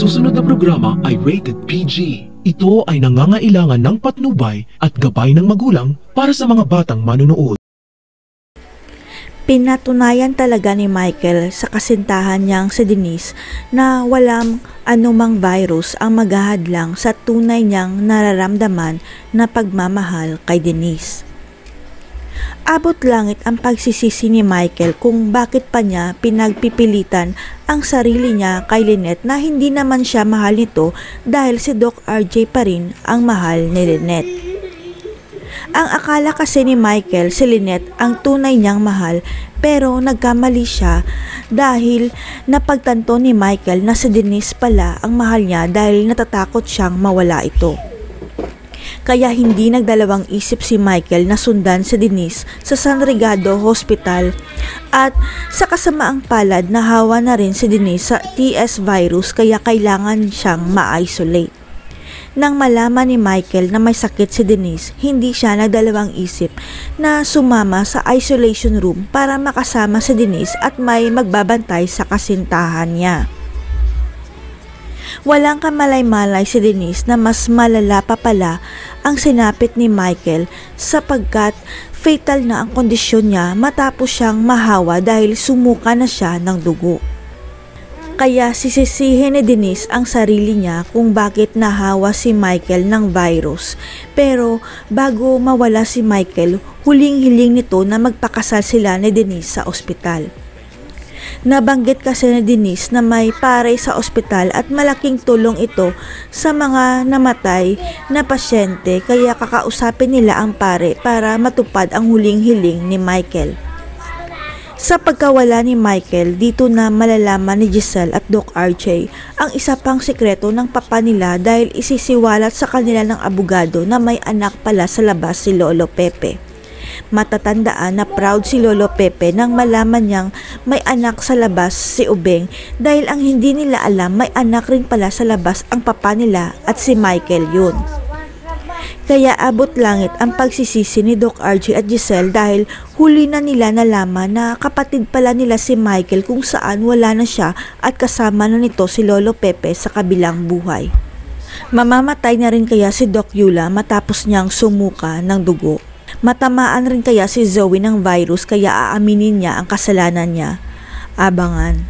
susunod na programa ay rated PG. Ito ay nangangailangan ng patnubay at gabay ng magulang para sa mga batang manonood. Pinatunayan talaga ni Michael sa kasintahan niyang si Denise na walang anumang virus ang maghahadlang sa tunay niyang nararamdaman na pagmamahal kay Denise. Abot langit ang pagsisisi ni Michael kung bakit pa niya pinagpipilitan ang sarili niya kay Lynette na hindi naman siya mahal nito dahil si Doc RJ pa rin ang mahal ni Lynette. Ang akala kasi ni Michael si Lynette ang tunay niyang mahal pero nagkamali siya dahil napagtanto ni Michael na si Denise pala ang mahal niya dahil natatakot siyang mawala ito. Kaya hindi nagdalawang isip si Michael na sundan si Denise sa San Ricardo Hospital at sa kasamaang palad nahawa na rin si Denise sa TS virus kaya kailangan siyang ma-isolate. Nang malaman ni Michael na may sakit si Denise, hindi siya nagdalawang isip na sumama sa isolation room para makasama si Denise at may magbabantay sa kasintahan niya. Walang kamalay-malay si Denise na mas malala pa pala ang sinapit ni Michael sapagkat fatal na ang kondisyon niya matapos siyang mahawa dahil sumuka na siya ng dugo. Kaya sisisihin ni Denise ang sarili niya kung bakit nahawa si Michael ng virus. Pero bago mawala si Michael, huling-hiling nito na magpakasal sila ni Denise sa ospital. Nabanggit kasi ni Denise na may pare sa ospital at malaking tulong ito sa mga namatay na pasyente kaya kakausapin nila ang pare para matupad ang huling hiling ni Michael. Sa pagkawala ni Michael, dito na malalaman ni Giselle at Doc RJ ang isa pang sikreto ng papa nila dahil isisiwalat sa kanila ng abogado na may anak pala sa labas si Lolo Pepe. Matatandaan na proud si Lolo Pepe nang malaman niyang may anak sa labas si Ubeng dahil ang hindi nila alam may anak rin pala sa labas ang papa nila at si Michael yun. Kaya abot langit ang pagsisisi ni Doc RJ at Giselle dahil huli na nila nalaman na kapatid pala nila si Michael kung saan wala na siya at kasama na nito si Lolo Pepe sa kabilang buhay. Mamamatay na rin kaya si Doc Yula matapos niyang sumuka ng dugo. Matamaan rin kaya si Zoe ng virus kaya aaminin niya ang kasalanan niya. Abangan.